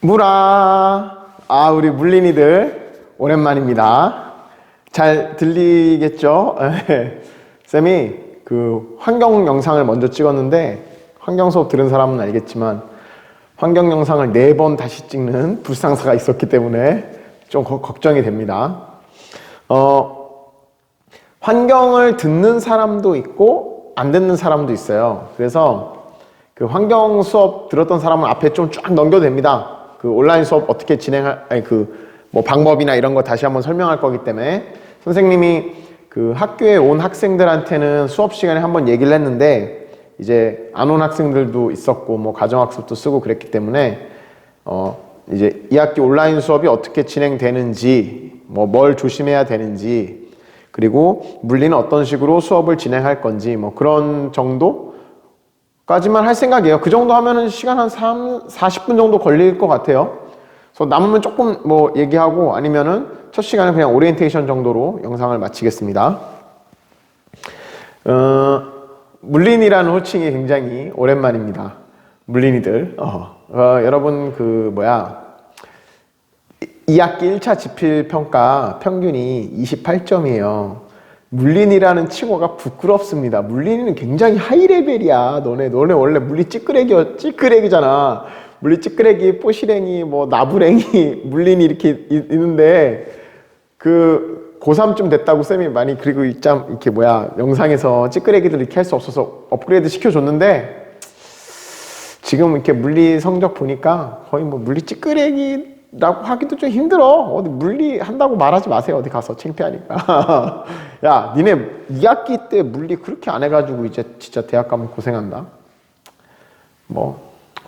우리 물린이들 오랜만입니다. 잘 들리겠죠? 쌤이 그 환경 영상을 먼저 찍었는데 환경 수업 들은 사람은 알겠지만 환경 영상을 4번 다시 찍는 불상사가 있었기 때문에 좀 걱정이 됩니다. 환경을 듣는 사람도 있고 안 듣는 사람도 있어요. 그래서 그 환경 수업 들었던 사람은 앞에 좀 쫙 넘겨도 됩니다. 그 온라인 수업 어떻게 진행할, 방법이나 이런 거 다시 한번 설명할 거기 때문에 선생님이 그 학교에 온 학생들한테는 수업 시간에 한번 얘기를 했는데 이제 안 온 학생들도 있었고 뭐 가정학습도 쓰고 그랬기 때문에 이제 2학기 온라인 수업이 어떻게 진행되는지 뭘 조심해야 되는지 그리고 물리는 어떤 식으로 수업을 진행할 건지 뭐 그런 정도까지만 할 생각이에요. 그 정도 하면은 시간 한 40분 정도 걸릴 것 같아요. 그래서 남으면 조금 얘기하고 아니면은 첫 시간은 그냥 오리엔테이션 정도로 영상을 마치겠습니다. 물린이라는 호칭이 굉장히 오랜만입니다. 물린이들. 여러분 2학기 1차 지필평가 평균이 28점이에요. 물린이라는 칭호가 부끄럽습니다. 물린이는 굉장히 하이레벨이야. 너네 원래 물리 찌끄레기잖아. 물리 찌끄레기, 뽀시랭이, 나부랭이, 물린이 이렇게 있는데 그 고3쯤 됐다고 쌤이 많이 그리고 영상에서 찌끄레기들 이렇게 할 수 없어서 업그레이드 시켜줬는데 지금 이렇게 물리 성적 보니까 거의 물리 찌끄레기라고 하기도 좀 힘들어. 어디 물리 한다고 말하지 마세요. 어디 가서 창피하니까. 야, 니네 2학기 때 물리 그렇게 안 해가지고 이제 진짜 대학 가면 고생한다.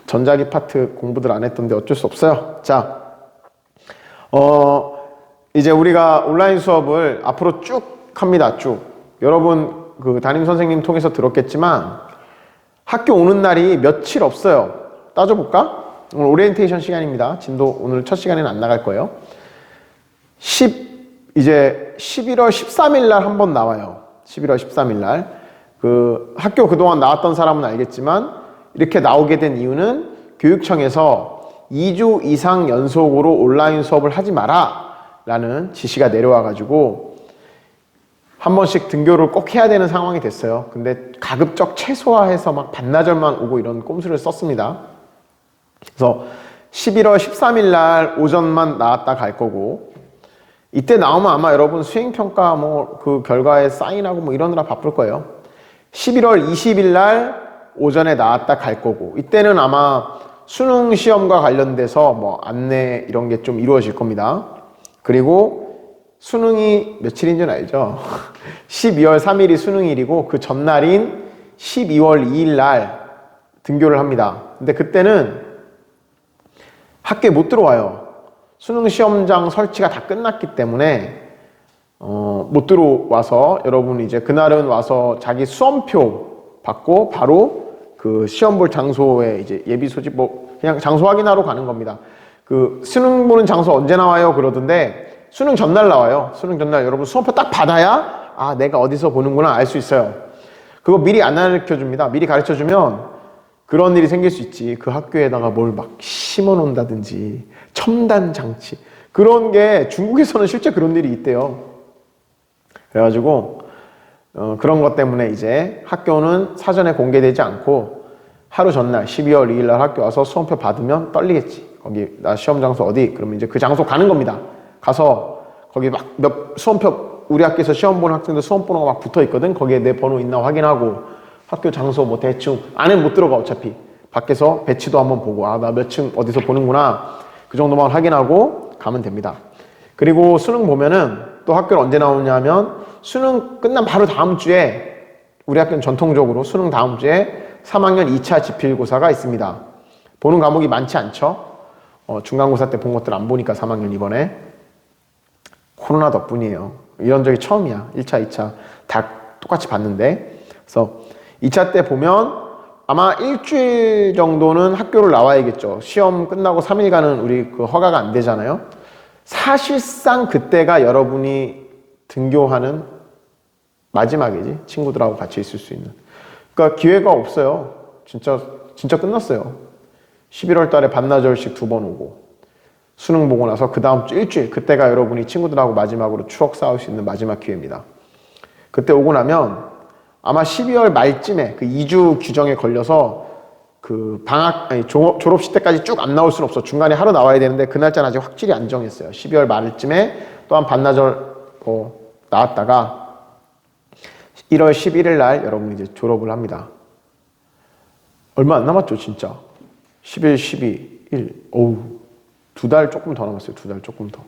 전자기 파트 공부들 안 했던데 어쩔 수 없어요. 자, 이제 우리가 온라인 수업을 앞으로 쭉 합니다. 쭉. 여러분 그 담임 선생님 통해서 들었겠지만 학교 오는 날이 며칠 없어요. 따져볼까? 오늘 오리엔테이션 시간입니다. 진도 오늘 첫 시간에는 안 나갈 거예요. 이제 11월 13일 날 한번 나와요. 11월 13일 날. 그 학교 그동안 나왔던 사람은 알겠지만 이렇게 나오게 된 이유는 교육청에서 2주 이상 연속으로 온라인 수업을 하지 마라 라는 지시가 내려와가지고 한 번씩 등교를 꼭 해야 되는 상황이 됐어요. 근데 가급적 최소화해서 반나절만 오고 이런 꼼수를 썼습니다. 그래서 11월 13일 날 오전만 나왔다 갈 거고 이때 나오면 아마 여러분 수행평가 그 결과에 사인하고 이러느라 바쁠 거예요. 11월 20일 날 오전에 나왔다 갈 거고 이때는 아마 수능 시험과 관련돼서 안내 이런 게 좀 이루어질 겁니다. 그리고 수능이 며칠인 줄 알죠? 12월 3일이 수능일이고 그 전날인 12월 2일 날 등교를 합니다. 근데 그때는 학교에 못 들어와요. 수능 시험장 설치가 다 끝났기 때문에 못 들어와서 여러분 이제 그날은 와서 자기 수험표 받고 바로 그 시험 볼 장소에 이제 예비 소집 그냥 장소 확인하러 가는 겁니다. 그 수능 보는 장소 언제 나와요? 그러던데 수능 전날 나와요. 수능 전날 여러분 수험표 딱 받아야 내가 어디서 보는구나 알 수 있어요. 그거 미리 안 가르쳐 줍니다. 미리 가르쳐 주면 그런 일이 생길 수 있지. 그 학교에다가 뭘 심어 놓는다든지 첨단 장치 그런 게 중국에서는 실제 그런 일이 있대요. 그래가지고 그런 것 때문에 이제 학교는 사전에 공개되지 않고 하루 전날 12월 2일 날 학교 와서 수험표 받으면 떨리겠지. 거기 나 시험 장소 어디? 그러면 이제 그 장소 가는 겁니다. 가서 거기 수험표 우리 학교에서 시험 보는 학생들 수험 번호가 붙어 있거든. 거기에 내 번호 있나 확인하고 학교 장소 대충 안에는 못 들어가 어차피 밖에서 배치도 한번 보고 나 몇 층 어디서 보는구나 그 정도만 확인하고 가면 됩니다. 그리고 수능 보면은 또 학교를 언제 나오냐 하면 수능 끝난 바로 다음 주에 우리 학교는 전통적으로 수능 다음 주에 3학년 2차 지필고사가 있습니다. 보는 과목이 많지 않죠. 중간고사 때 본 것들 안 보니까 3학년 이번에 코로나 덕분이에요. 이런 적이 처음이야. 1차, 2차 다 똑같이 봤는데 그래서 2차 때 보면 아마 일주일 정도는 학교를 나와야겠죠. 시험 끝나고 3일간은 우리 그 허가가 안 되잖아요. 사실상 그때가 여러분이 등교하는 마지막이지. 친구들하고 같이 있을 수 있는. 그러니까 기회가 없어요. 진짜 끝났어요. 11월 달에 반나절씩 2번 오고 수능 보고 나서 그 다음 주 일주일, 그때가 여러분이 친구들하고 마지막으로 추억 쌓을 수 있는 마지막 기회입니다. 그때 오고 나면 아마 12월 말쯤에 그 2주 규정에 걸려서 그 졸업식 때까지 쭉 안 나올 수는 없어. 중간에 하루 나와야 되는데 그 날짜는 아직 확실히 안 정했어요. 12월 말쯤에 또 한 반나절 나왔다가 1월 11일 날 여러분이 이제 졸업을 합니다. 얼마 안 남았죠, 진짜. 11, 12, 1. 어우, 2달 조금 더 남았어요. 2달 조금 더.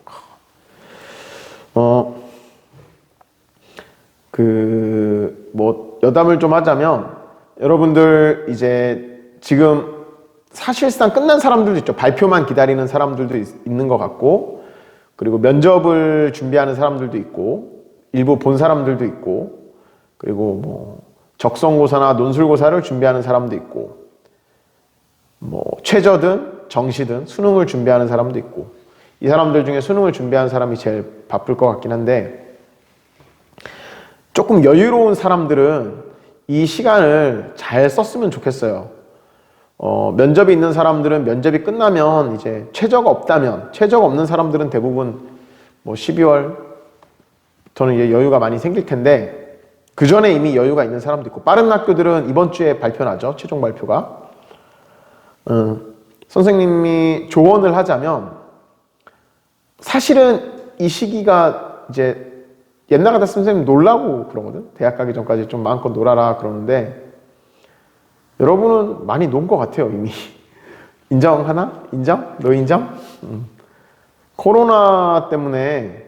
여담을 좀 하자면, 여러분들 이제 지금 사실상 끝난 사람들도 있죠. 발표만 기다리는 사람들도 있는 것 같고, 그리고 면접을 준비하는 사람들도 있고, 일부 본 사람들도 있고, 그리고 뭐 적성고사나 논술고사를 준비하는 사람도 있고, 뭐 최저든 정시든 수능을 준비하는 사람도 있고, 이 사람들 중에 수능을 준비하는 사람이 제일 바쁠 것 같긴 한데, 조금 여유로운 사람들은 이 시간을 잘 썼으면 좋겠어요. 면접이 있는 사람들은 면접이 끝나면 이제 최저가 없는 사람들은 대부분 뭐 12월부터는 이제 여유가 많이 생길 텐데, 그 전에 이미 여유가 있는 사람도 있고, 빠른 학교들은 이번 주에 발표 나죠. 최종 발표가. 선생님이 조언을 하자면, 사실은 이 시기가 이제 옛날 같았으면 선생님 놀라고 그러거든. 대학 가기 전까지 좀 마음껏 놀아라 그러는데, 여러분은 많이 논 것 같아요, 이미. 인정하나? 인정? 너 인정? 코로나 때문에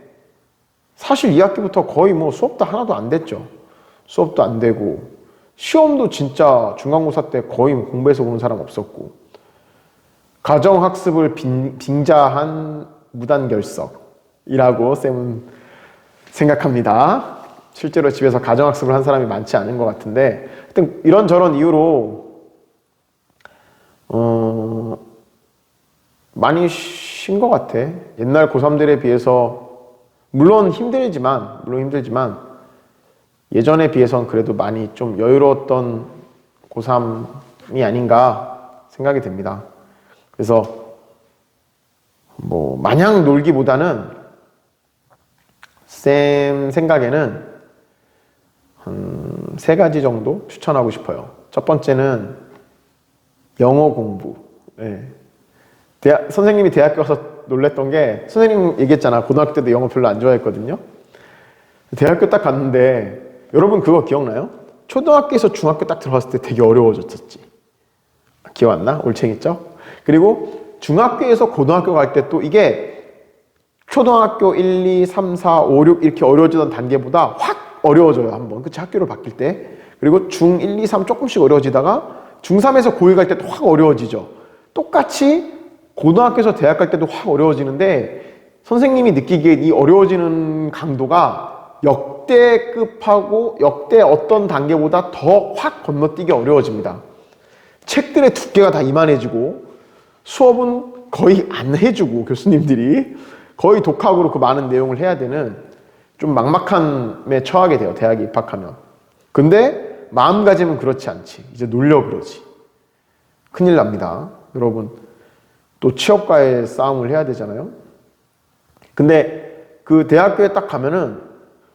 사실 2학기부터 거의 뭐 수업도 하나도 안 됐죠. 수업도 안 되고, 시험도 진짜 중간고사 때 거의 공부해서 보는 사람 없었고, 가정학습을 빙자한 무단결석이라고 쌤은 생각합니다. 실제로 집에서 가정학습을 한 사람이 많지 않은 것 같은데, 하여튼 이런저런 이유로 많이 쉰 것 같아. 옛날 고3들에 비해서 물론 힘들지만 예전에 비해서는 그래도 많이 좀 여유로웠던 고3이 아닌가 생각이 됩니다. 그래서 뭐 마냥 놀기보다는 쌤 생각에는 한 3가지 정도 추천하고 싶어요. 첫 번째는 영어 공부. 네. 선생님이 대학교 가서 놀랬던 게, 선생님 얘기했잖아. 고등학교 때도 영어 별로 안 좋아했거든요. 대학교 딱 갔는데, 여러분 그거 기억나요? 초등학교에서 중학교 딱 들어갔을 때 되게 어려워졌었지. 기억 안 나? 올챙이죠? 그리고 중학교에서 고등학교 갈 때 또 이게 초등학교 1, 2, 3, 4, 5, 6 이렇게 어려워지던 단계보다 확 어려워져요, 한번. 그치, 학교를 바뀔 때. 그리고 중 1, 2, 3 조금씩 어려워지다가 중3에서 고1 갈 때도 확 어려워지죠. 똑같이 고등학교에서 대학 갈 때도 확 어려워지는데, 선생님이 느끼기엔 이 어려워지는 강도가 역대급하고 역대 어떤 단계보다 더 확 건너뛰기 어려워집니다. 책들의 두께가 다 이만해지고, 수업은 거의 안 해주고, 교수님들이 거의 독학으로 그 많은 내용을 해야 되는 좀 막막함에 처하게 돼요, 대학에 입학하면. 근데 마음가짐은 그렇지 않지. 이제 놀려 그러지. 큰일 납니다. 여러분, 또 취업과의 싸움을 해야 되잖아요. 근데 그 대학교에 딱 가면은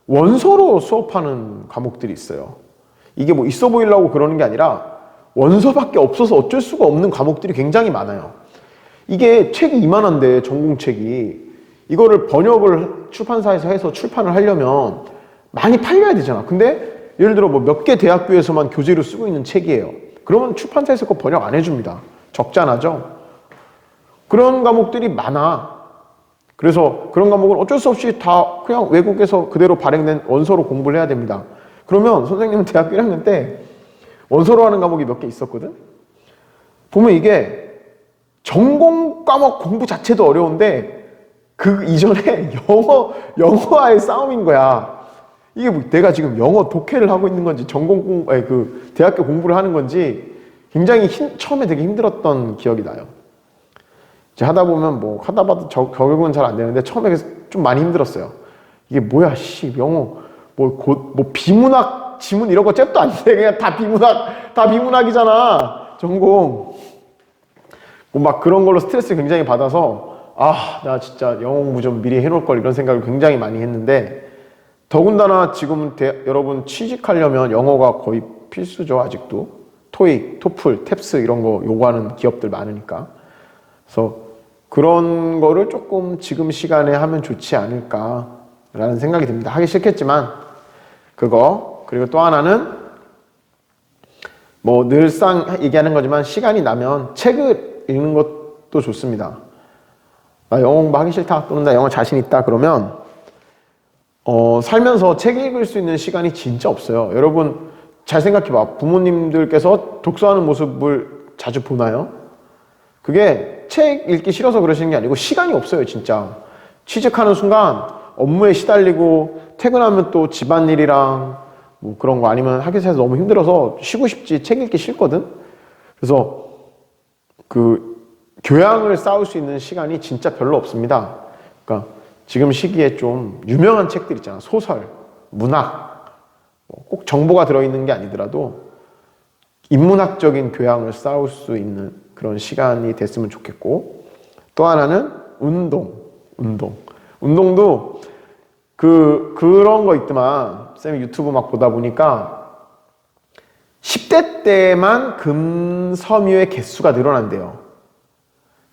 원서로 수업하는 과목들이 있어요. 이게 뭐 있어 보이려고 그러는 게 아니라 원서밖에 없어서 어쩔 수가 없는 과목들이 굉장히 많아요. 이게 책이 이만한데, 전공책이. 이거를 번역을 출판사에서 해서 출판을 하려면 많이 팔려야 되잖아. 근데 예를 들어 뭐 몇 개 대학교에서만 교재로 쓰고 있는 책이에요. 그러면 출판사에서 그거 번역 안 해줍니다. 적잖아죠. 그런 과목들이 많아. 그래서 그런 과목은 어쩔 수 없이 다 그냥 외국에서 그대로 발행된 원서로 공부를 해야 됩니다. 그러면 선생님은 대학교 1학년 때 원서로 하는 과목이 몇 개 있었거든? 보면 이게 전공 과목 공부 자체도 어려운데, 그 이전에 영어와의 싸움인 거야. 이게 뭐 내가 지금 영어 독해를 하고 있는 건지, 대학교 공부를 하는 건지 굉장히 처음에 되게 힘들었던 기억이 나요. 이제 하다 보면 뭐 하다 봐도 적응은 잘 안 되는데, 처음에 좀 많이 힘들었어요. 이게 뭐야, 영어 뭐 비문학 지문 이런 거 잽도 안 돼. 그냥 다 비문학이잖아, 전공. 막 그런 걸로 스트레스 굉장히 받아서 나 진짜 영어 공부 좀 미리 해놓을 걸 이런 생각을 굉장히 많이 했는데 더군다나 지금 여러분 취직하려면 영어가 거의 필수죠. 아직도 토익, 토플, 탭스 이런 거 요구하는 기업들 많으니까. 그래서 그런 거를 조금 지금 시간에 하면 좋지 않을까라는 생각이 듭니다. 하기 싫겠지만 그거. 그리고 또 하나는 뭐 늘상 얘기하는 거지만 시간이 나면 책을 읽는 것도 좋습니다. 나 영어 공부하기 싫다 또는 나 영어 자신 있다 그러면 살면서 책 읽을 수 있는 시간이 진짜 없어요. 여러분 잘 생각해봐. 부모님들께서 독서하는 모습을 자주 보나요? 그게 책 읽기 싫어서 그러시는 게 아니고 시간이 없어요. 진짜 취직하는 순간 업무에 시달리고 퇴근하면 또 집안일이랑 뭐 그런 거 아니면 학교에서 너무 힘들어서 쉬고 싶지 책 읽기 싫거든. 그래서 그 교양을 쌓을 수 있는 시간이 진짜 별로 없습니다. 그러니까 지금 시기에 좀 유명한 책들 있잖아. 소설, 문학, 꼭 정보가 들어있는 게 아니더라도 인문학적인 교양을 쌓을 수 있는 그런 시간이 됐으면 좋겠고 또 하나는 운동도 그런 거 있더만 쌤이 유튜브 막 보다 보니까 10대 때만 근섬유의 개수가 늘어난대요.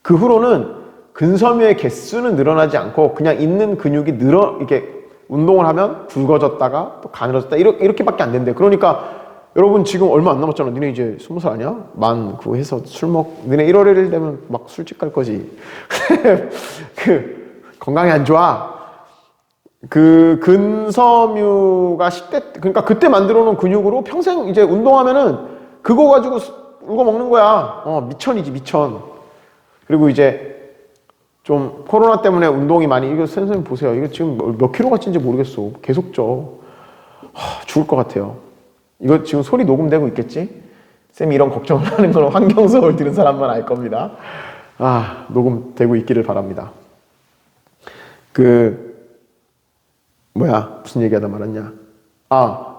그 후로는 근섬유의 개수는 늘어나지 않고 그냥 있는 근육이 이렇게 운동을 하면 굵어졌다가 또 가늘어졌다 이렇게밖에 안 된대. 그러니까 여러분 지금 얼마 안 남았잖아. 니네 이제 20살 아니야? 만 그거 해서 니네 1월 1일 되면 막 술집 갈 거지. 건강이 안 좋아. 그 근섬유가 10대 그러니까 그때 만들어 놓은 근육으로 평생 이제 운동하면은 그거 가지고 울고 먹는 거야. 미천이지 미천. 그리고 이제 좀 코로나 때문에 운동이 많이 이거 선생님 보세요. 이거 지금 몇 킬로가 찐지 모르겠어. 계속 쪄. 죽을 것 같아요. 이거 지금 소리 녹음되고 있겠지? 쌤이 이런 걱정을 하는 건 환경 수업을 들은 사람만 알 겁니다. 녹음되고 있기를 바랍니다. 무슨 얘기하다 말았냐.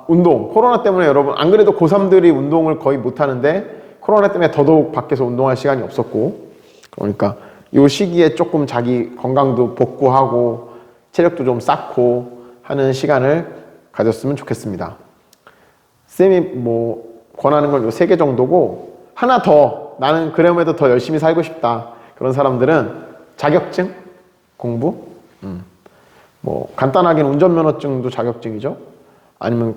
운동. 코로나 때문에 여러분, 안 그래도 고3들이 운동을 거의 못 하는데, 코로나 때문에 더더욱 밖에서 운동할 시간이 없었고, 그러니까 이 시기에 조금 자기 건강도 복구하고, 체력도 좀 쌓고 하는 시간을 가졌으면 좋겠습니다. 쌤이 권하는 건 요 3개 정도고, 하나 더, 나는 그럼에도 더 열심히 살고 싶다. 그런 사람들은 자격증, 공부, 간단하게는 운전면허증도 자격증이죠. 아니면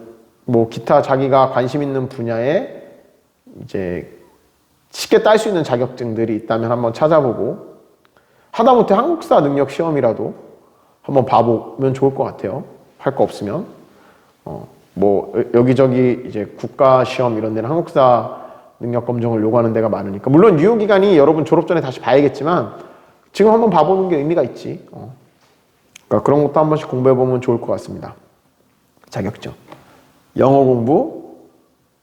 기타 자기가 관심 있는 분야에 이제 쉽게 딸 수 있는 자격증들이 있다면 한번 찾아보고, 하다못해 한국사 능력 시험이라도 한번 봐보면 좋을 것 같아요. 할 거 없으면. 여기저기 이제 국가 시험 이런 데는 한국사 능력 검정을 요구하는 데가 많으니까. 물론 유효기간이 여러분 졸업 전에 다시 봐야겠지만, 지금 한번 봐보는 게 의미가 있지. 그러니까 그런 것도 한 번씩 공부해보면 좋을 것 같습니다. 자격증. 영어 공부,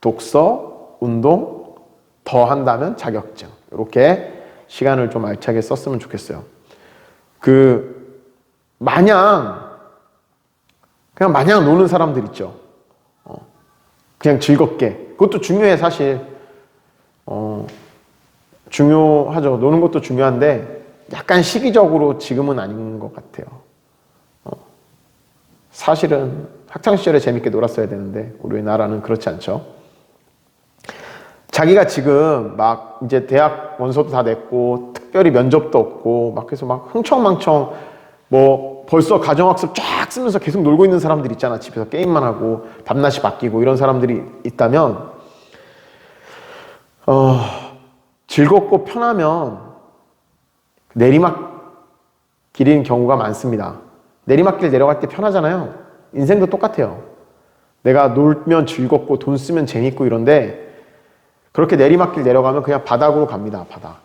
독서, 운동, 더 한다면 자격증. 이렇게 시간을 좀 알차게 썼으면 좋겠어요. 그냥 마냥 노는 사람들 있죠. 그냥 즐겁게. 그것도 중요해, 사실. 중요하죠. 노는 것도 중요한데, 약간 시기적으로 지금은 아닌 것 같아요. 사실은 학창시절에 재밌게 놀았어야 되는데 우리나라는 그렇지 않죠. 자기가 지금 막 이제 대학 원서도 다 냈고 특별히 면접도 없고 막 그래서 막 흥청망청 벌써 가정학습 쫙 쓰면서 계속 놀고 있는 사람들 있잖아. 집에서 게임만 하고 밤낮이 바뀌고 이런 사람들이 있다면 즐겁고 편하면 내리막길인 경우가 많습니다. 내리막길 내려갈 때 편하잖아요. 인생도 똑같아요. 내가 놀면 즐겁고 돈 쓰면 재밌고 이런데 그렇게 내리막길 내려가면 그냥 바닥으로 갑니다. 바닥.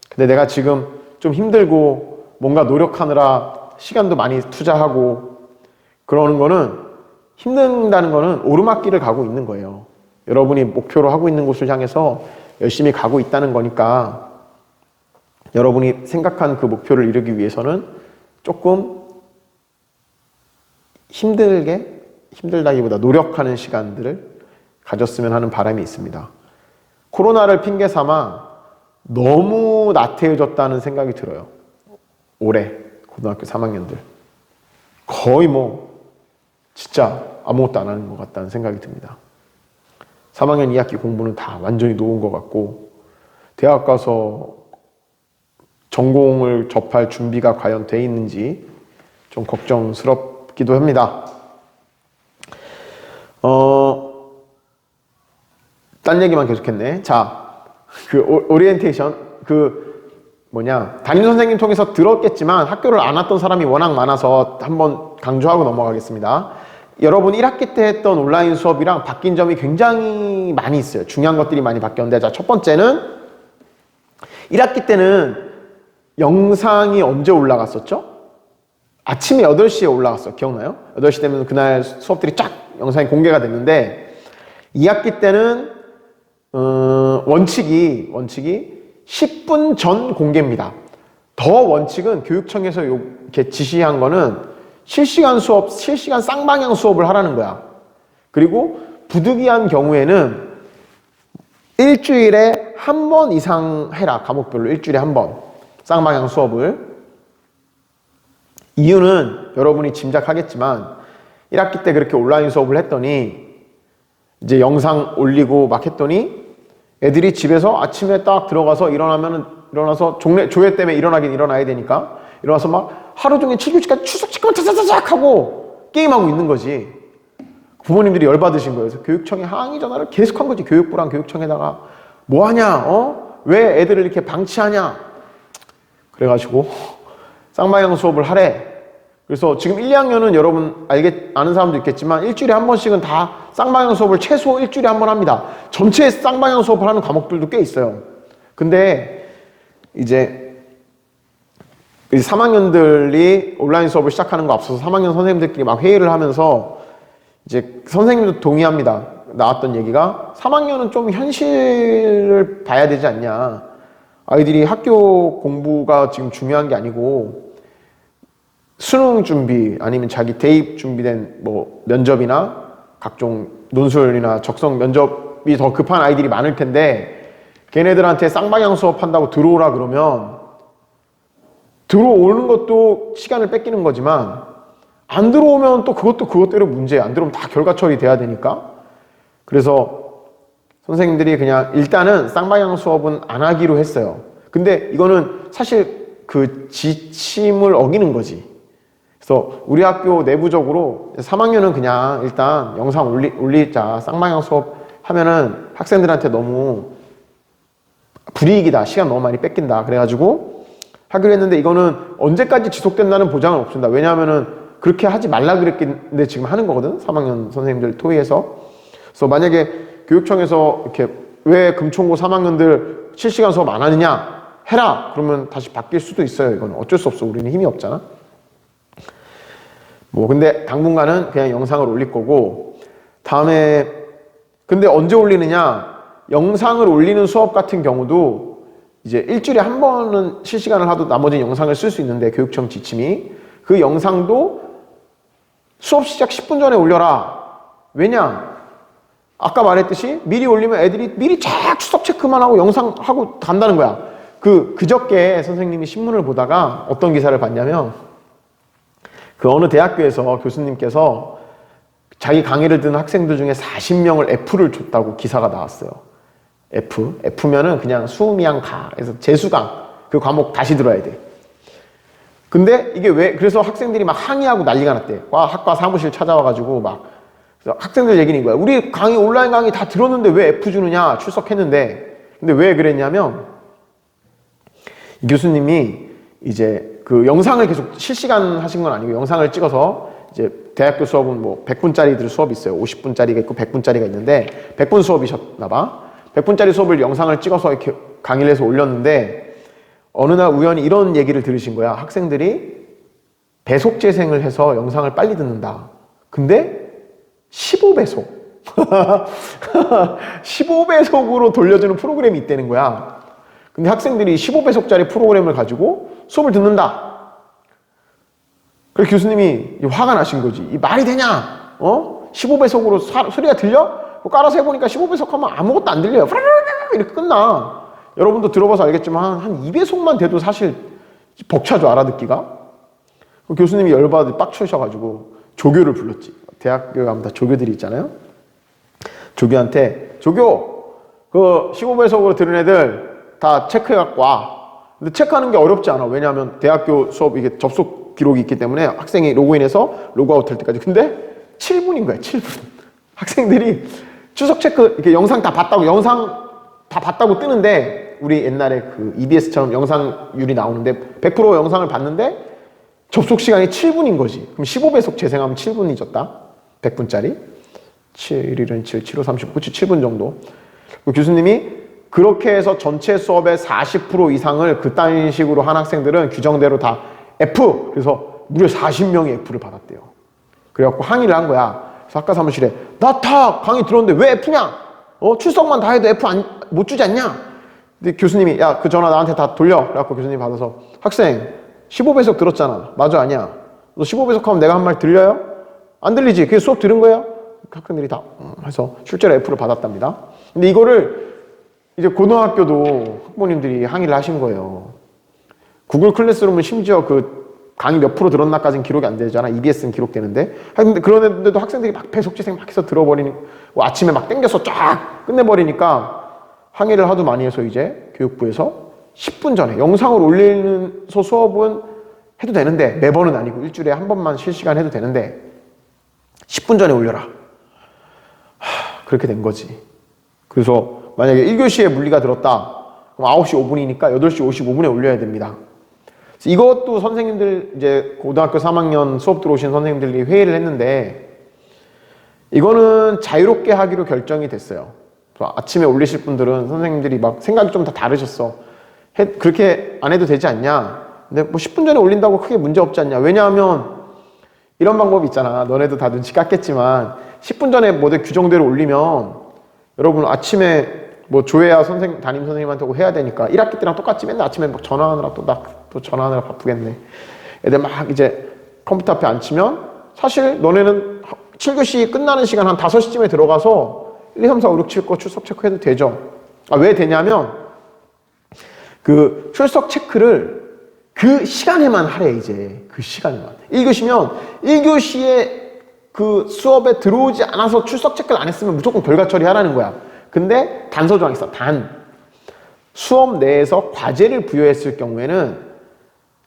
근데 내가 지금 좀 힘들고 뭔가 노력하느라 시간도 많이 투자하고 그러는 거는 힘든다는 거는 오르막길을 가고 있는 거예요. 여러분이 목표로 하고 있는 곳을 향해서 열심히 가고 있다는 거니까 여러분이 생각한 그 목표를 이루기 위해서는 조금 힘들다기보다 노력하는 시간들을 가졌으면 하는 바람이 있습니다. 코로나를 핑계 삼아 너무 나태해졌다는 생각이 들어요. 올해 고등학교 3학년들 거의 뭐 진짜 아무것도 안 하는 것 같다는 생각이 듭니다. 3학년 2학기 공부는 다 완전히 놓은 것 같고 대학 가서 전공을 접할 준비가 과연 돼 있는지 좀 걱정스럽기도 합니다. 딴 얘기만 계속했네. 자, 그 오리엔테이션 담임 선생님 통해서 들었겠지만 학교를 안 왔던 사람이 워낙 많아서 한번 강조하고 넘어가겠습니다. 여러분 1학기 때 했던 온라인 수업이랑 바뀐 점이 굉장히 많이 있어요. 중요한 것들이 많이 바뀌었는데, 자, 첫 번째는 1학기 때는 영상이 언제 올라갔었죠? 아침에 8시에 올라갔어. 기억나요? 8시 되면 그날 수업들이 쫙 영상이 공개가 됐는데 2학기 때는 원칙이 10분 전 공개입니다. 더 원칙은 교육청에서 이렇게 지시한 거는 실시간 수업, 실시간 쌍방향 수업을 하라는 거야. 그리고 부득이한 경우에는 일주일에 한 번 이상 해라. 과목별로 일주일에 한 번 쌍방향 수업을. 이유는 여러분이 짐작하겠지만 1학기 때 그렇게 온라인 수업을 했더니 이제 영상 올리고 막 했더니 애들이 집에서 아침에 딱 들어가서 일어나서 조회 때문에 일어나야 되니까 일어나서 막 하루 종일 7교시까지 추석 직권 차차차작 하고 게임하고 있는 거지. 부모님들이 열받으신 거예요. 그래서 교육청에 항의 전화를 계속한 거지. 교육부랑 교육청에다가 뭐 하냐? 왜 애들을 이렇게 방치하냐? 그래가지고 쌍방향 수업을 하래. 그래서 지금 1, 2학년은 여러분 아는 사람도 있겠지만 일주일에 한 번씩은 다 쌍방향 수업을 최소 일주일에 한 번 합니다. 전체 쌍방향 수업을 하는 과목들도 꽤 있어요. 근데 이제 3학년들이 온라인 수업을 시작하는 거 앞서서 3학년 선생님들끼리 막 회의를 하면서 이제 선생님도 동의합니다. 나왔던 얘기가 3학년은 좀 현실을 봐야 되지 않냐. 아이들이 학교 공부가 지금 중요한 게 아니고 수능 준비 아니면 자기 대입 준비된 뭐 면접이나 각종 논술이나 적성 면접이 더 급한 아이들이 많을 텐데 걔네들한테 쌍방향 수업한다고 들어오라 그러면 들어오는 것도 시간을 뺏기는 거지만 안 들어오면 또 그것도 그것대로 문제야. 안 들어오면 다 결과 처리돼야 되니까. 그래서 선생님들이 그냥 일단은 쌍방향 수업은 안 하기로 했어요. 근데 이거는 사실 그 지침을 어기는 거지. 그래서 우리 학교 내부적으로 3학년은 그냥 일단 영상 올리자. 쌍방향 수업 하면은 학생들한테 너무 불이익이다. 시간 너무 많이 뺏긴다. 그래가지고 하기로 했는데 이거는 언제까지 지속된다는 보장은 없습니다. 왜냐하면은 그렇게 하지 말라 그랬는데 지금 하는 거거든. 3학년 선생님들 토의해서. 그래서 만약에 교육청에서 이렇게 왜 금총고 3학년들 실시간 수업 안 하느냐 해라. 그러면 다시 바뀔 수도 있어요. 이건 어쩔 수 없어. 우리는 힘이 없잖아. 뭐 근데 당분간은 그냥 영상을 올릴 거고 다음에 근데 언제 올리느냐 영상을 올리는 수업 같은 경우도 이제 일주일에 한 번은 실시간을 하도 나머지는 영상을 쓸 수 있는데 교육청 지침이 그 영상도 수업 시작 10분 전에 올려라. 왜냐? 아까 말했듯이 미리 올리면 애들이 미리 쫙 추석 체크만 하고 영상 하고 간다는 거야. 그저께 선생님이 신문을 보다가 어떤 기사를 봤냐면 그 어느 대학교에서 교수님께서 자기 강의를 듣는 학생들 중에 40명을 F를 줬다고 기사가 나왔어요. F면은 그냥 수미양 가. 그래서 재수강. 그 과목 다시 들어야 돼. 근데 이게 왜, 그래서 학생들이 막 항의하고 난리가 났대. 학과 사무실 찾아와가지고 막. 그래서 학생들 얘기는 거야. 우리 강의, 온라인 강의 다 들었는데 왜 F 주느냐? 출석했는데. 근데 왜 그랬냐면, 이 교수님이 이제 그 영상을 계속 실시간 하신 건 아니고 영상을 찍어서 이제 대학교 수업은 뭐 100분짜리들 수업이 있어요. 50분짜리가 있고 100분짜리가 있는데 100분 수업이셨나봐. 100분짜리 수업을 영상을 찍어서 이렇게 강의를 해서 올렸는데 어느 날 우연히 이런 얘기를 들으신 거야. 학생들이 배속 재생을 해서 영상을 빨리 듣는다. 근데 15배속. 15배속으로 돌려주는 프로그램이 있다는 거야. 근데 학생들이 15배속짜리 프로그램을 가지고 수업을 듣는다. 그래서 교수님이 화가 나신 거지. 이 말이 되냐? 15배속으로 소리가 들려? 깔아서 해보니까 15배속 하면 아무것도 안 들려요. 이렇게 끝나. 여러분도 들어봐서 알겠지만 한 2배속만 돼도 사실 벅차죠, 알아듣기가. 교수님이 열받아 빡쳐셔가지고 조교를 불렀지. 대학교 가면 다 조교들이 있잖아요. 조교한테, 조교, 그 15배속으로 들은 애들 다 체크해갖고 와. 근데 체크하는 게 어렵지 않아. 왜냐하면 대학교 수업 이게 접속 기록이 있기 때문에 학생이 로그인해서 로그아웃 할 때까지. 근데 7분인 거야, 7분. 학생들이 추석 체크, 이렇게 영상 다 봤다고, 영상 다 봤다고 뜨는데, 우리 옛날에 그 EBS처럼 영상률이 나오는데, 100% 영상을 봤는데, 접속 시간이 7분인 거지. 그럼 15배속 재생하면 7분이 졌다. 100분짜리. 7일은 7, 7호 39, 7분 정도. 교수님이 그렇게 해서 전체 수업의 40% 이상을 그딴 식으로 한 학생들은 규정대로 다 F! 그래서 무려 40명이 F를 받았대요. 그래갖고 항의를 한 거야. 그래서 학과 사무실에 나 다 강의 들었는데 왜 F냐? 출석만 다 해도 F 못 주지 않냐? 근데 교수님이 야, 그 전화 나한테 다 돌려. 그래갖고 교수님이 받아서 학생 15배속 들었잖아. 맞아 아니야? 너 15배속 하면 내가 한 말 들려요? 안 들리지? 그게 수업 들은 거예요? 학생들이 다 해서 실제로 F를 받았답니다. 근데 이거를 이제 고등학교도 학부모님들이 항의를 하신 거예요. 구글 클래스룸은 심지어 그 강의 몇 프로 들었나까지는 기록이 안 되잖아. EBS는 기록되는데. 근데 그런데도 학생들이 막 배속재생 막 해서 들어버리니까 아침에 막 땡겨서 쫙 끝내버리니까 항의를 하도 많이 해서 이제 교육부에서 10분 전에 영상을 올리면서 수업은 해도 되는데 매번은 아니고 일주일에 한 번만 실시간 해도 되는데 10분 전에 올려라. 그렇게 된 거지. 그래서 만약에 1교시에 물리가 들었다. 그럼 9시 5분이니까 8시 55분에 올려야 됩니다. 이것도 선생님들 이제 고등학교 3학년 수업 들어오신 선생님들이 회의를 했는데 이거는 자유롭게 하기로 결정이 됐어요. 아침에 올리실 분들은 선생님들이 막 생각이 좀 다 다르셨어. 그렇게 안 해도 되지 않냐? 근데 뭐 10분 전에 올린다고 크게 문제 없지 않냐? 왜냐하면 이런 방법이 있잖아. 너네도 다 눈치 깠겠지만 10분 전에 모두 규정대로 올리면 여러분 아침에 뭐 조회야 담임 선생님한테 오고 해야 되니까 1학기 때랑 똑같지. 맨날 아침에 막 전화하느라 또 전화하느라 바쁘겠네. 애들 막 이제 컴퓨터 앞에 앉히면 사실 너네는 7교시 끝나는 시간 한 5시쯤에 들어가서 1, 2, 3, 4, 5, 6, 7거 출석 체크해도 되죠. 왜 되냐면 그 출석 체크를 그 시간에만 하래. 이제 그 시간에만. 1교시면 1교시에 그 수업에 들어오지 않아서 출석 체크를 안 했으면 무조건 결과 처리하라는 거야. 근데 단서 조항이 있어. 수업 내에서 과제를 부여했을 경우에는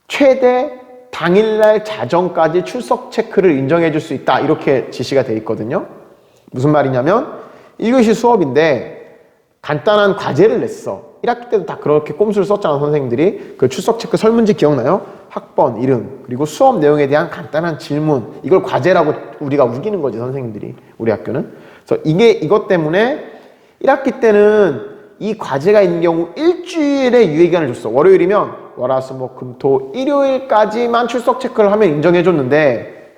최대 당일날 자정까지 출석 체크를 인정해 줄 수 있다. 이렇게 지시가 돼 있거든요. 무슨 말이냐면 1교시 수업인데 간단한 과제를 냈어. 1학기 때도 다 그렇게 꼼수를 썼잖아. 선생님들이. 그 출석 체크 설문지 기억나요? 학번, 이름, 그리고 수업 내용에 대한 간단한 질문. 이걸 과제라고 우리가 우기는 거지, 선생님들이. 우리 학교는. 그래서 이것 때문에 1학기 때는 이 과제가 있는 경우 일주일의 유예기간을 줬어. 월요일이면 월화수목금토 일요일까지만 출석 체크를 하면 인정해 줬는데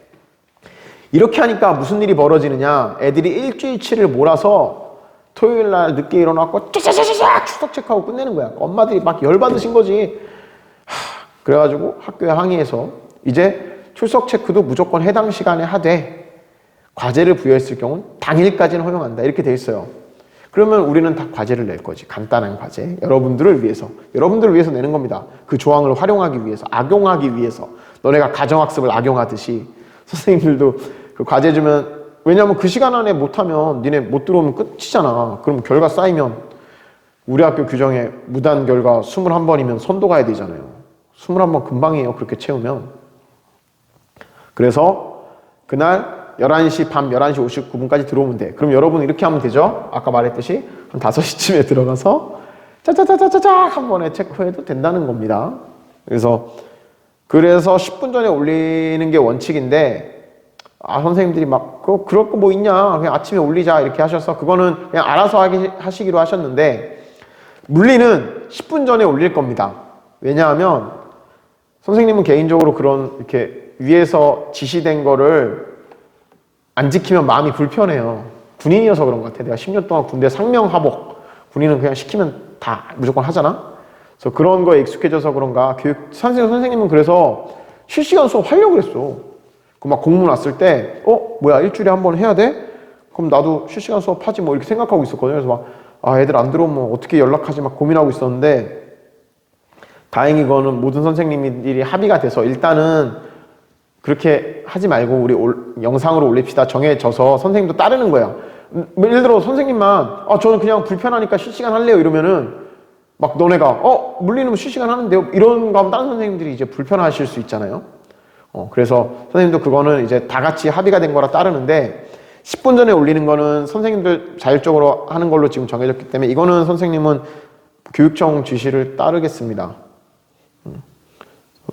이렇게 하니까 무슨 일이 벌어지느냐. 애들이 일주일치를 몰아서 토요일날 늦게 일어나고 짜자자자자 출석 체크하고 끝내는 거야. 엄마들이 막 열받으신 거지. 그래가지고 학교에 항의해서 이제 출석 체크도 무조건 해당 시간에 하되 과제를 부여했을 경우는 당일까지는 허용한다. 이렇게 돼 있어요. 그러면 우리는 다 과제를 낼 거지. 간단한 과제. 여러분들을 위해서 내는 겁니다. 그 조항을 활용하기 위해서, 악용하기 위해서. 너네가 가정학습을 악용하듯이 선생님들도 그 과제 주면, 왜냐면 그 시간 안에 못하면 니네 못 들어오면 끝이잖아. 그럼 결과 쌓이면 우리 학교 규정에 무단 결과 21번이면 선도 가야 되잖아요. 21번 금방이에요. 그렇게 채우면. 그래서 그날 밤 11시 59분까지 들어오면 돼. 그럼 여러분 이렇게 하면 되죠? 아까 말했듯이 한 5시쯤에 들어가서 짜자자자자자 한 번에 체크해도 된다는 겁니다. 그래서 10분 전에 올리는 게 원칙인데 선생님들이 막 그럴 거 뭐 있냐? 그냥 아침에 올리자 이렇게 하셔서 그거는 그냥 알아서 하시기로 하셨는데 물리는 10분 전에 올릴 겁니다. 왜냐하면 선생님은 개인적으로 그런 이렇게 위에서 지시된 거를 안 지키면 마음이 불편해요. 군인이어서 그런 것 같아. 내가 10년 동안 군대 상명하복. 군인은 그냥 시키면 다 무조건 하잖아. 그래서 그런 거에 익숙해져서 그런가 선생님은 그래서 실시간 수업 하려고 그랬어. 그 막 공문 왔을 때 뭐야 일주일에 한 번 해야 돼? 그럼 나도 실시간 수업 하지 뭐 이렇게 생각하고 있었거든요. 그래서 막 애들 안 들어오면 어떻게 연락하지 막 고민하고 있었는데 다행히 그거는 모든 선생님들이 합의가 돼서 일단은 그렇게 하지 말고 우리 영상으로 올립시다 정해져서 선생님도 따르는 거예요. 예를 들어 선생님만 저는 그냥 불편하니까 실시간 할래요 이러면은 막 너네가 물리는 실시간 하는데요 이런 거 하면 다른 선생님들이 이제 불편하실 수 있잖아요. 그래서 선생님도 그거는 이제 다 같이 합의가 된 거라 따르는데 10분 전에 올리는 거는 선생님들 자율적으로 하는 걸로 지금 정해졌기 때문에 이거는 선생님은 교육청 지시를 따르겠습니다.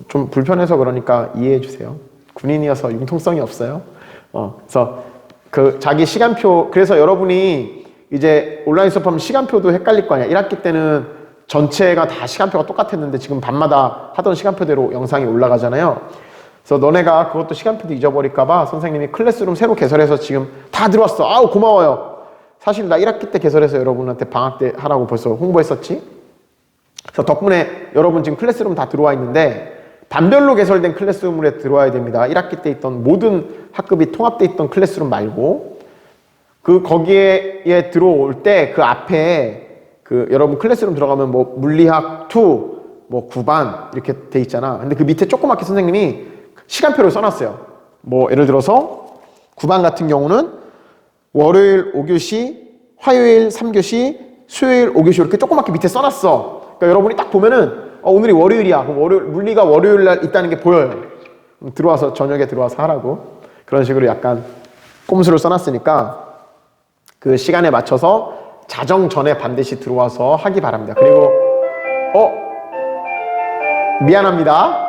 좀 불편해서 그러니까 이해해 주세요. 군인이어서 융통성이 없어요. 그래서 그 자기 시간표, 그래서 여러분이 이제 온라인 수업하면 시간표도 헷갈릴 거 아니야. 1학기 때는 전체가 다 시간표가 똑같았는데 지금 밤마다 하던 시간표대로 영상이 올라가잖아요. 그래서 너네가 그것도 시간표도 잊어버릴까봐 선생님이 클래스룸 새로 개설해서 지금 다 들어왔어. 아우 고마워요. 사실 나 1학기 때 개설해서 여러분한테 방학 때 하라고 벌써 홍보했었지. 그래서 덕분에 여러분 지금 클래스룸 다 들어와 있는데 반별로 개설된 클래스룸에 들어와야 됩니다. 1학기 때 있던 모든 학급이 통합돼 있던 클래스룸 말고 거기에 들어올 때 그 앞에 여러분 클래스룸 들어가면 뭐 물리학 2, 뭐 9반 이렇게 돼 있잖아. 근데 그 밑에 조그맣게 선생님이 시간표를 써놨어요. 뭐 예를 들어서 9반 같은 경우는 월요일 5교시, 화요일 3교시, 수요일 5교시 이렇게 조그맣게 밑에 써놨어. 그러니까 여러분이 딱 보면은 오늘이 월요일이야. 그럼 물리가 월요일 날 있다는 게 보여요. 들어와서 저녁에 들어와서 하라고. 그런 식으로 약간 꼼수를 써놨으니까 그 시간에 맞춰서 자정 전에 반드시 들어와서 하기 바랍니다. 그리고 미안합니다.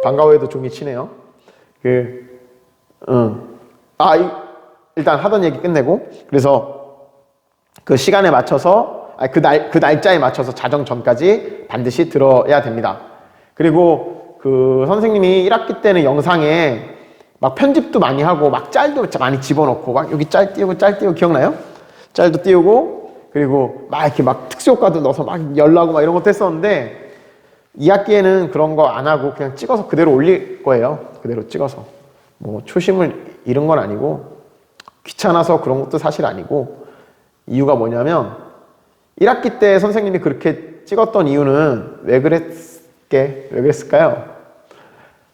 방과후에도 종이 치네요. 일단 하던 얘기 끝내고 그래서 그 시간에 맞춰서 그 날짜에 맞춰서 자정 전까지 반드시 들어야 됩니다. 그리고 그 선생님이 1학기 때는 영상에 막 편집도 많이 하고 막 짤도 많이 집어넣고 막 여기 짤 띄우고 기억나요? 짤도 띄우고 그리고 막 이렇게 막 특수효과도 넣어서 막 열나고 막 이런 것도 했었는데 2학기에는 그런 거 안 하고 그냥 찍어서 그대로 올릴 거예요. 그대로 찍어서. 뭐 초심을 잃은 건 아니고 귀찮아서 그런 것도 사실 아니고 이유가 뭐냐면 1학기 때 선생님이 그렇게 찍었던 이유는 왜 그랬을까요?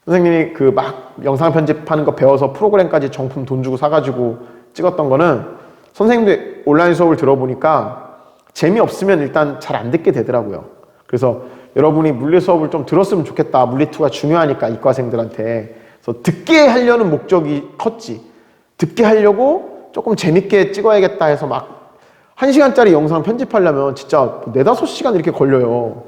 선생님이 그 막 영상 편집하는 거 배워서 프로그램까지 정품 돈 주고 사가지고 찍었던 거는 선생님들 온라인 수업을 들어보니까 재미없으면 일단 잘 안 듣게 되더라고요. 그래서 여러분이 물리 수업을 좀 들었으면 좋겠다. 물리2가 중요하니까 이과생들한테. 그래서 듣게 하려는 목적이 컸지. 듣게 하려고 조금 재밌게 찍어야겠다 해서 막 1시간짜리 영상 편집하려면 진짜 4, 5시간 이렇게 걸려요.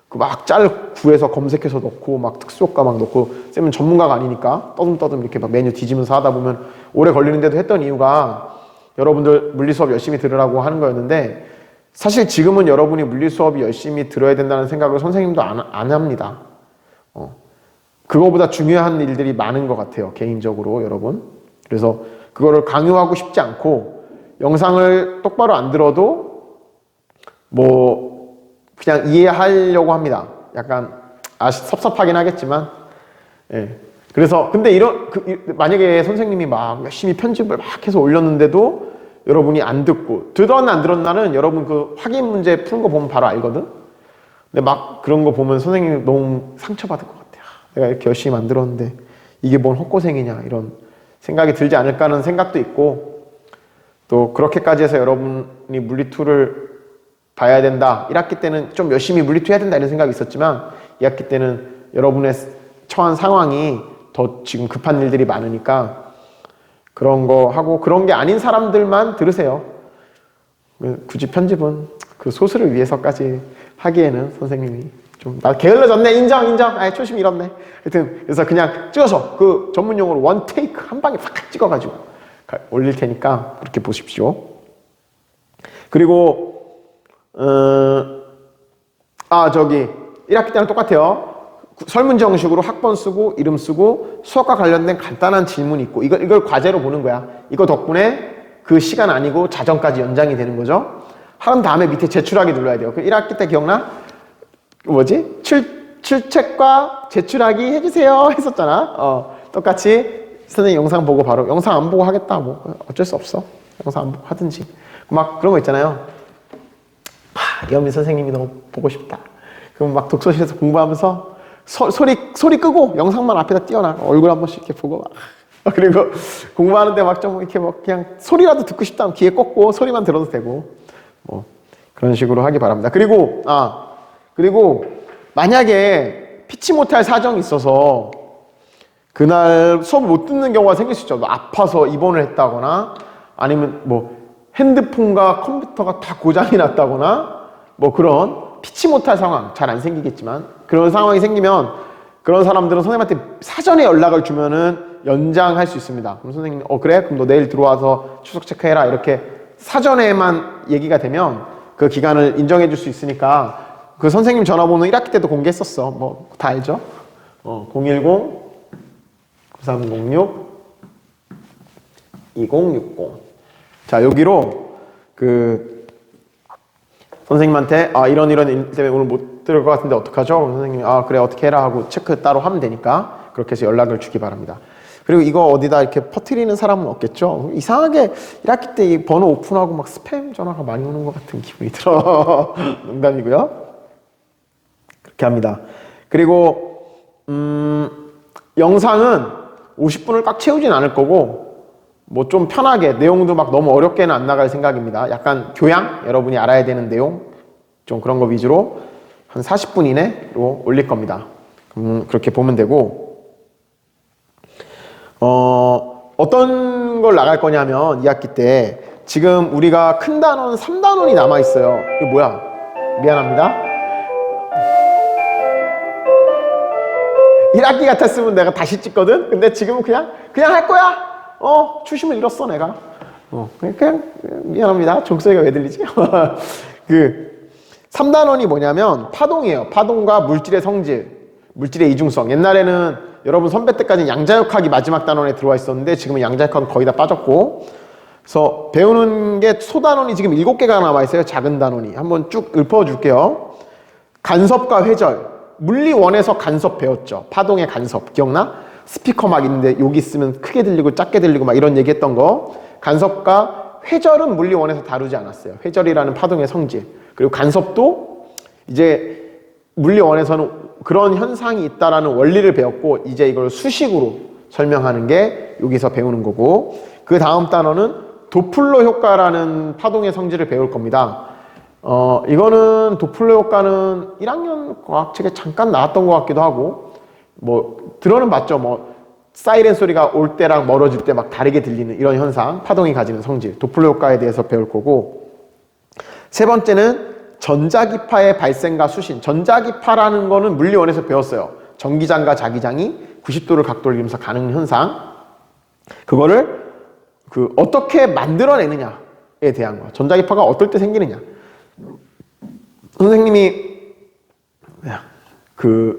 그 막 짤 구해서 검색해서 넣고 막 특수효과 막 넣고 쌤은 전문가가 아니니까 떠듬떠듬 이렇게 막 메뉴 뒤지면서 하다 보면 오래 걸리는데도 했던 이유가 여러분들 물리 수업 열심히 들으라고 하는 거였는데 사실 지금은 여러분이 물리 수업이 열심히 들어야 된다는 생각을 선생님도 안 합니다. 그거보다 중요한 일들이 많은 것 같아요. 개인적으로 여러분. 그래서 그거를 강요하고 싶지 않고 영상을 똑바로 안 들어도 뭐 그냥 이해하려고 합니다. 약간 섭섭하긴 하겠지만 그래서 근데 만약에 선생님이 막 열심히 편집을 막 해서 올렸는데도 여러분이 안 듣고 들었나 안 들었나는 여러분 그 확인 문제 푸는 거 보면 바로 알거든. 근데 막 그런 거 보면 선생님이 너무 상처받을 것 같아요. 내가 이렇게 열심히 만들었는데 이게 뭔 헛고생이냐 이런 생각이 들지 않을까 하는 생각도 있고 또 그렇게까지 해서 여러분이 물리2를 봐야 된다. 1학기 때는 좀 열심히 물리2 해야 된다 이런 생각이 있었지만 2학기 때는 여러분의 처한 상황이 더 지금 급한 일들이 많으니까 그런 거 하고 그런 게 아닌 사람들만 들으세요. 굳이 편집은 그 소수를 위해서까지 하기에는 선생님이 좀 나 게을러졌네. 인정. 초심 잃었네. 하여튼 그래서 그냥 찍어서 그 전문 용어로 원 테이크 한 방에 팍 찍어가지고 올릴 테니까 그렇게 보십시오. 그리고 1학기 때랑 똑같아요. 설문지 형식으로 학번 쓰고 이름 쓰고 수업과 관련된 간단한 질문이 있고 이걸 과제로 보는 거야. 이거 덕분에 그 시간 아니고 자정까지 연장이 되는 거죠. 한 다음에 밑에 제출하기 눌러야 돼요. 그 1학기 때 기억나? 출첵과 제출하기 해주세요 했었잖아. 똑같이 선생님 영상 보고 바로 영상 안 보고 하겠다 뭐 어쩔 수 없어. 영상 안 보고 하든지 막 그런 거 있잖아요. 이현민 선생님이 너무 보고 싶다. 그럼 막 독서실에서 공부하면서 소리 끄고 영상만 앞에다 띄워놔. 얼굴 한 번씩 이렇게 보고 그리고 공부하는데 막 좀 이렇게 뭐 그냥 소리라도 듣고 싶다면 귀에 꽂고 소리만 들어도 되고 뭐 그런 식으로 하기 바랍니다. 그리고 만약에 피치 못할 사정이 있어서 그날 수업을 못 듣는 경우가 생길 수 있죠. 뭐 아파서 입원을 했다거나 아니면 뭐 핸드폰과 컴퓨터가 다 고장이 났다거나 뭐 그런 피치 못할 상황, 잘 안 생기겠지만 그런 상황이 생기면 그런 사람들은 선생님한테 사전에 연락을 주면은 연장할 수 있습니다. 그럼 선생님이 그래? 그럼 너 내일 들어와서 추석 체크해라. 이렇게 사전에만 얘기가 되면 그 기간을 인정해 줄 수 있으니까 그 선생님 전화번호 1학기 때도 공개했었어. 뭐 다 알죠? 010-9306-2060. 자, 여기로 그 선생님한테 이런 일 때문에 오늘 못 들을 것 같은데 어떡하죠? 그럼 선생님이 그래 어떻게 해라 하고 체크 따로 하면 되니까 그렇게 해서 연락을 주기 바랍니다. 그리고 이거 어디다 이렇게 퍼뜨리는 사람은 없겠죠? 이상하게 1학기 때 이 번호 오픈하고 막 스팸 전화가 많이 오는 것 같은 기분이 들어. 농담이고요. 그렇게 합니다. 그리고 영상은 50분을 꽉 채우진 않을 거고 뭐 좀 편하게 내용도 막 너무 어렵게는 안 나갈 생각입니다. 약간 교양, 여러분이 알아야 되는 내용 좀 그런 거 위주로 한 40분 이내로 올릴 겁니다. 그렇게 보면 되고 어떤 걸 나갈 거냐면 2학기 때 지금 우리가 큰 단원 3단원이 남아있어요. 이거 뭐야? 미안합니다. 1학기 같았으면 내가 다시 찍거든? 근데 지금은 그냥 할 거야. 추심을 잃었어 내가. 그냥 미안합니다. 종소리가 왜 들리지? 그 3단원이 뭐냐면 파동이에요. 파동과 물질의 성질, 물질의 이중성. 옛날에는 여러분 선배 때까지는 양자역학이 마지막 단원에 들어와 있었는데 지금은 양자역학은 거의 다 빠졌고 그래서 배우는 게 소단원이 지금 7개가 남아있어요. 작은 단원이. 한번 쭉 읊어줄게요. 간섭과 회절. 물리원에서 간섭 배웠죠. 파동의 간섭. 기억나? 스피커 막 있는데 여기 있으면 크게 들리고 작게 들리고 막 이런 얘기했던 거. 간섭과 회절은 물리원에서 다루지 않았어요. 회절이라는 파동의 성질. 그리고 간섭도 이제 물리원에서는 그런 현상이 있다라는 원리를 배웠고 이제 이걸 수식으로 설명하는 게 여기서 배우는 거고 그 다음 단어는 도플러 효과라는 파동의 성질을 배울 겁니다. 이거는 도플러 효과는 1학년 과학책에 잠깐 나왔던 것 같기도 하고 뭐 들어는 봤죠. 뭐 사이렌 소리가 올 때랑 멀어질 때 막 다르게 들리는 이런 현상, 파동이 가지는 성질, 도플러 효과에 대해서 배울 거고 세 번째는 전자기파의 발생과 수신. 전자기파라는 거는 물리원에서 배웠어요. 전기장과 자기장이 90도를 각돌리면서 가는 현상. 그거를 어떻게 만들어내느냐에 대한 거. 전자기파가 어떨 때 생기느냐. 선생님이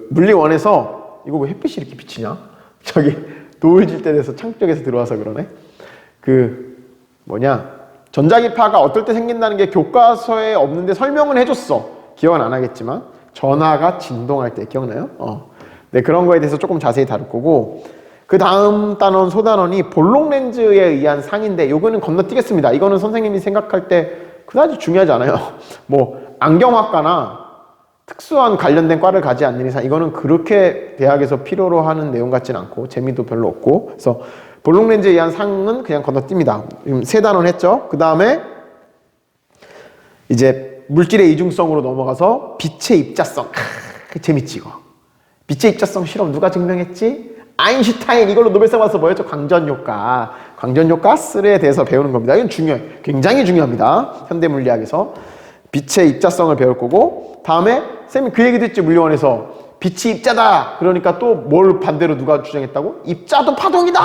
물리원에서 이거 왜 햇빛이 이렇게 비치냐? 저기 노을 질 때 돼서 창 쪽에서 들어와서 그러네. 전자기파가 어떨 때 생긴다는 게 교과서에 없는데 설명은 해줬어. 기억은 안 하겠지만 전화가 진동할 때 기억나요? 네, 그런 거에 대해서 조금 자세히 다룰 거고 그 다음 단원 소단원이 볼록 렌즈에 의한 상인데 요거는 건너뛰겠습니다. 이거는 선생님이 생각할 때 그다지 중요하지 않아요. 뭐 안경학과나 특수한 관련된 과를 가지 않는 이상 이거는 그렇게 대학에서 필요로 하는 내용 같진 않고 재미도 별로 없고 그래서 볼록 렌즈에 의한 상은 그냥 건너뜁니다. 지금 세 단원 했죠. 그 다음에 이제 물질의 이중성으로 넘어가서 빛의 입자성. 재밌지 이거. 빛의 입자성 실험 누가 증명했지? 아인슈타인. 이걸로 노벨상 받아서 뭐였죠? 광전효과. 광전효과에 대해서 배우는 겁니다. 이건 중요해. 굉장히 중요합니다. 현대물리학에서. 빛의 입자성을 배울 거고 다음에 쌤이 그 얘기도 했지 물리원에서 빛이 입자다. 그러니까 또 뭘 반대로 누가 주장했다고? 입자도 파동이다.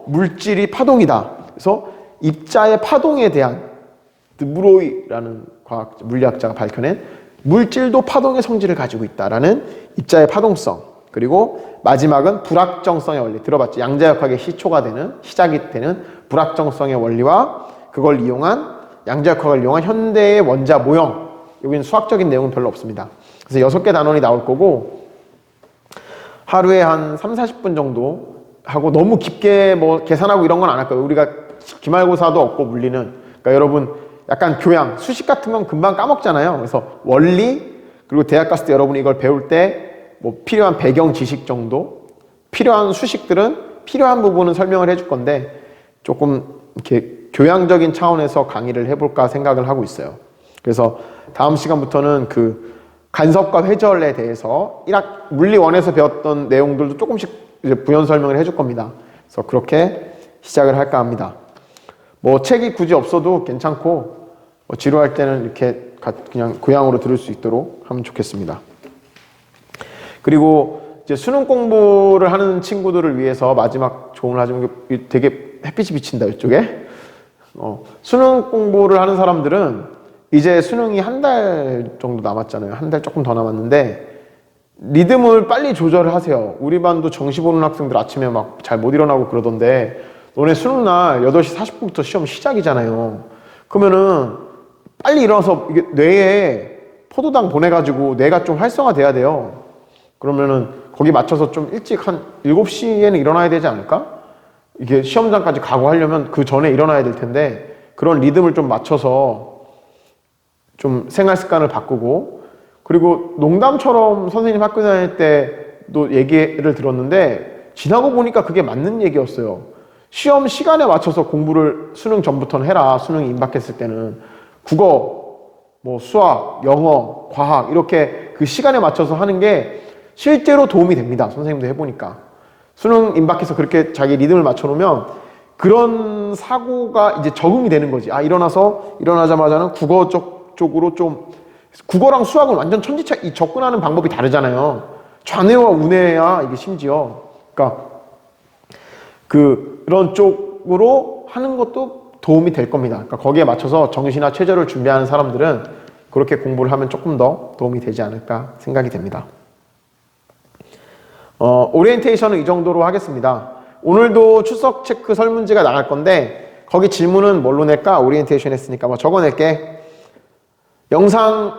물질이 파동이다. 그래서 입자의 파동에 대한 드브로이라는 물리학자가 밝혀낸 물질도 파동의 성질을 가지고 있다라는 입자의 파동성. 그리고 마지막은 불확정성의 원리. 들어봤죠? 양자역학의 시작이 되는 불확정성의 원리와 그걸 이용한 양자역학을 이용한 현대의 원자 모형. 여기는 수학적인 내용은 별로 없습니다. 그래서 6개 단원이 나올 거고 하루에 한 30-40분 정도 하고 너무 깊게 뭐 계산하고 이런 건 안 할 거예요. 우리가 기말고사도 없고 물리는. 그러니까 여러분 약간 교양, 수식 같은 건 금방 까먹잖아요. 그래서 원리, 그리고 대학 갔을 때 여러분이 이걸 배울 때 뭐 필요한 배경 지식 정도, 필요한 수식들은 필요한 부분은 설명을 해줄 건데 조금 이렇게 교양적인 차원에서 강의를 해볼까 생각을 하고 있어요. 그래서 다음 시간부터는 그 간섭과 회절에 대해서 1학 물리 1에서 배웠던 내용들도 조금씩 이제 부연 설명을 해줄 겁니다. 그래서 그렇게 시작을 할까 합니다. 뭐 책이 굳이 없어도 괜찮고 뭐 지루할 때는 이렇게 그냥 고향으로 들을 수 있도록 하면 좋겠습니다. 그리고 이제 수능 공부를 하는 친구들을 위해서 마지막 조언을 하자면 되게 햇빛이 비친다 이쪽에. 수능 공부를 하는 사람들은 이제 수능이 한 달 정도 남았잖아요. 한 달 조금 더 남았는데 리듬을 빨리 조절을 하세요. 우리 반도 정시 보는 학생들 아침에 막 잘 못 일어나고 그러던데 너네 수능 날 8시 40분부터 시험 시작이잖아요. 그러면은 빨리 일어나서 이게 뇌에 포도당 보내가지고 뇌가 좀 활성화돼야 돼요. 그러면은 거기 맞춰서 좀 일찍 한 7시에는 일어나야 되지 않을까? 이게 시험장까지 가고 하려면 그 전에 일어나야 될 텐데 그런 리듬을 좀 맞춰서 좀 생활 습관을 바꾸고 그리고 농담처럼 선생님 학교 다닐 때도 얘기를 들었는데 지나고 보니까 그게 맞는 얘기였어요. 시험 시간에 맞춰서 공부를 수능 전부터는 해라. 수능이 임박했을 때는 국어, 뭐 수학, 영어, 과학 이렇게 그 시간에 맞춰서 하는 게 실제로 도움이 됩니다. 선생님도 해보니까. 수능 임박해서 그렇게 자기 리듬을 맞춰놓으면 그런 사고가 이제 적응이 되는 거지. 아, 일어나자마자는 국어 쪽으로 좀, 국어랑 수학은 완전 천지차, 이 접근하는 방법이 다르잖아요. 좌뇌와 우뇌야, 이게 심지어. 그러니까, 그런 쪽으로 하는 것도 도움이 될 겁니다. 그러니까 거기에 맞춰서 정시나 최저를 준비하는 사람들은 그렇게 공부를 하면 조금 더 도움이 되지 않을까 생각이 됩니다. 오리엔테이션은 이 정도로 하겠습니다. 오늘도 출석 체크 설문지가 나갈 건데 거기 질문은 뭘로 낼까? 오리엔테이션 했으니까 뭐 적어낼게.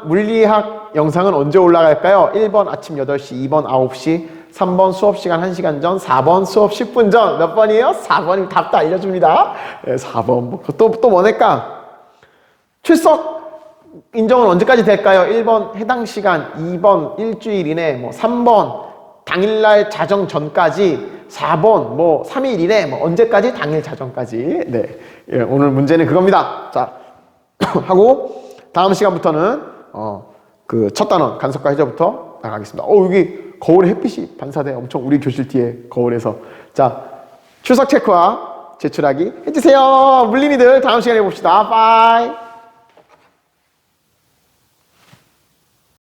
물리학 영상은 언제 올라갈까요? 1번 아침 8시, 2번 9시, 3번 수업시간 1시간 전, 4번 수업 10분 전. 몇 번이에요? 4번이면 답도 알려줍니다. 네, 4번. 또 뭐 낼까? 출석 인정은 언제까지 될까요? 1번 해당 시간, 2번 일주일 이내, 뭐 3번 당일날 자정 전까지, 4번 뭐 3일 이내, 뭐 언제까지? 당일 자정까지. 네, 예, 오늘 문제는 그겁니다. 자, 하고 다음 시간부터는 그 첫 단원 간섭과 해저부터 나가겠습니다. 여기 거울에 햇빛이 반사돼. 엄청 우리 교실 뒤에 거울에서. 자, 출석 체크와 제출하기 해주세요. 물린이들 다음 시간에 봅시다. 바이.